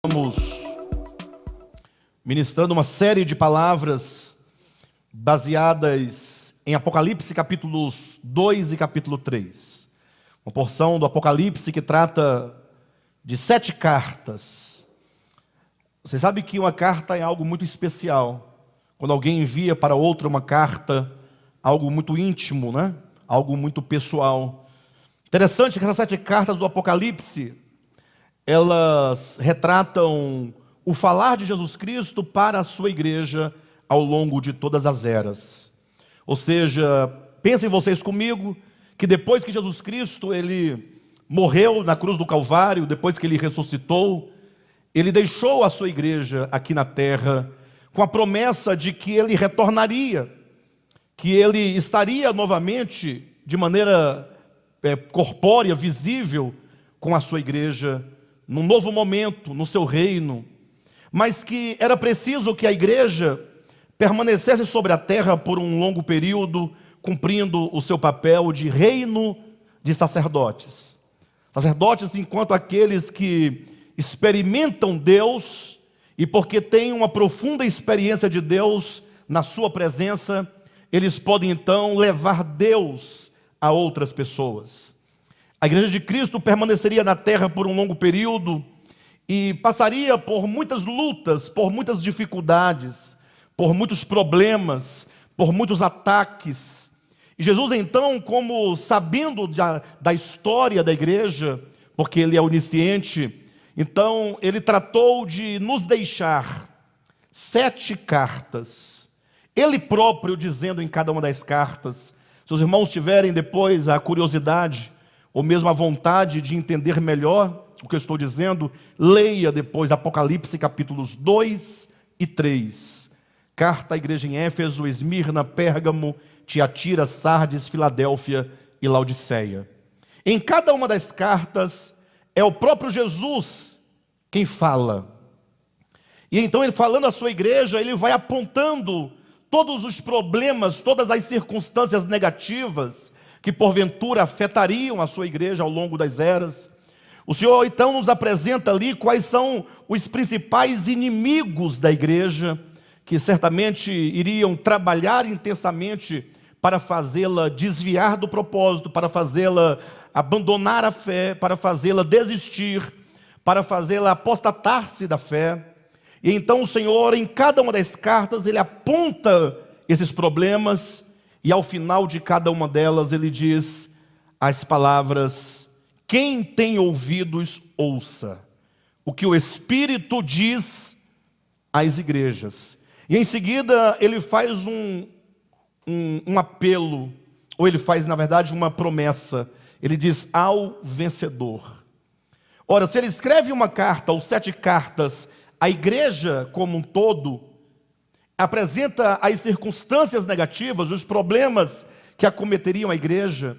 Estamos ministrando uma série de palavras baseadas em Apocalipse capítulos 2 e capítulo 3. Uma porção do Apocalipse que trata de 7 cartas. Você sabe que uma carta é algo muito especial. Quando alguém envia para outra uma carta, algo muito íntimo, né? Algo muito pessoal. Interessante que essas 7 cartas do Apocalipse, elas retratam o falar de Jesus Cristo para a sua igreja ao longo de todas as eras. Ou seja, pensem vocês comigo, que depois que Jesus Cristo, ele morreu na cruz do Calvário, depois que ele ressuscitou, ele deixou a sua igreja aqui na terra, com a promessa de que ele retornaria, que ele estaria novamente, de maneira corpórea, visível, com a sua igreja, num novo momento, no seu reino, mas que era preciso que a igreja permanecesse sobre a terra por um longo período, cumprindo o seu papel de reino de sacerdotes. Sacerdotes enquanto aqueles que experimentam Deus, e porque têm uma profunda experiência de Deus na sua presença, eles podem então levar Deus a outras pessoas. A igreja de Cristo permaneceria na terra por um longo período e passaria por muitas lutas, por muitas dificuldades, por muitos problemas, por muitos ataques. E Jesus então, como sabendo da história da igreja, porque ele é onisciente, então ele tratou de nos deixar 7 cartas. Ele próprio dizendo em cada uma das cartas. Se os irmãos tiverem depois a curiosidade, ou mesmo a vontade de entender melhor o que eu estou dizendo, leia depois Apocalipse capítulos 2 e 3. Carta à igreja em Éfeso, Esmirna, Pérgamo, Tiatira, Sardes, Filadélfia e Laodiceia. Em cada uma das cartas é o próprio Jesus quem fala. E então ele falando à sua igreja, ele vai apontando todos os problemas, todas as circunstâncias negativas que porventura afetariam a sua igreja ao longo das eras. O Senhor então nos apresenta ali quais são os principais inimigos da igreja, que certamente iriam trabalhar intensamente para fazê-la desviar do propósito, para fazê-la abandonar a fé, para fazê-la desistir, para fazê-la apostatar-se da fé. E então o Senhor, em cada uma das cartas, ele aponta esses problemas, e ao final de cada uma delas ele diz as palavras: quem tem ouvidos, ouça o que o Espírito diz às igrejas. E em seguida ele faz um apelo, ou ele faz na verdade uma promessa. Ele diz: ao vencedor. Ora, se ele escreve uma carta ou 7 cartas, a igreja como um todo apresenta as circunstâncias negativas, os problemas que acometeriam a igreja,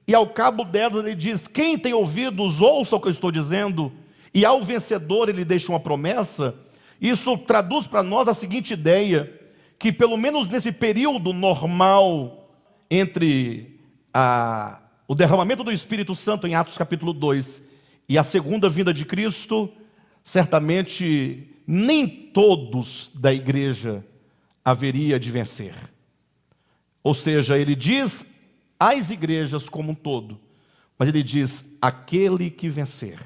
e ao cabo delas ele diz: quem tem ouvidos, ouça o que eu estou dizendo, e ao vencedor ele deixa uma promessa. Isso traduz para nós a seguinte ideia, que pelo menos nesse período normal, entre o derramamento do Espírito Santo em Atos capítulo 2, e a segunda vinda de Cristo, certamente nem todos da igreja haveria de vencer. Ou seja, ele diz às igrejas como um todo, mas ele diz: aquele que vencer.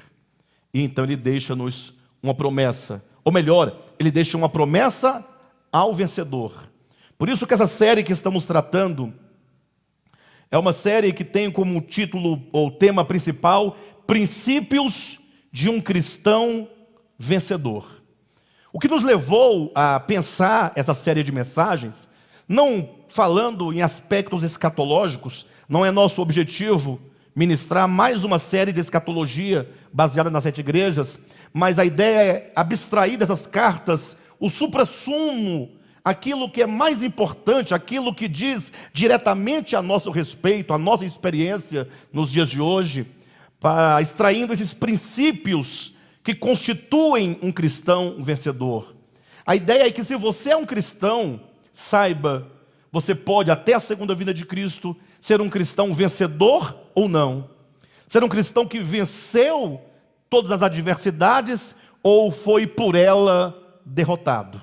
E então ele deixa-nos uma promessa, ou melhor, ele deixa uma promessa ao vencedor. Por isso que essa série que estamos tratando é uma série que tem como título ou tema principal: princípios de um cristão vencedor. O que nos levou a pensar essa série de mensagens, não falando em aspectos escatológicos, não é nosso objetivo ministrar mais uma série de escatologia baseada nas 7 igrejas, mas a ideia é abstrair dessas cartas o suprassumo, aquilo que é mais importante, aquilo que diz diretamente a nosso respeito, a nossa experiência nos dias de hoje, para extraindo esses princípios que constituem um cristão vencedor. A ideia é que se você é um cristão, saiba, você pode até a segunda vinda de Cristo ser um cristão vencedor ou não. Ser um cristão que venceu todas as adversidades ou foi por ela derrotado?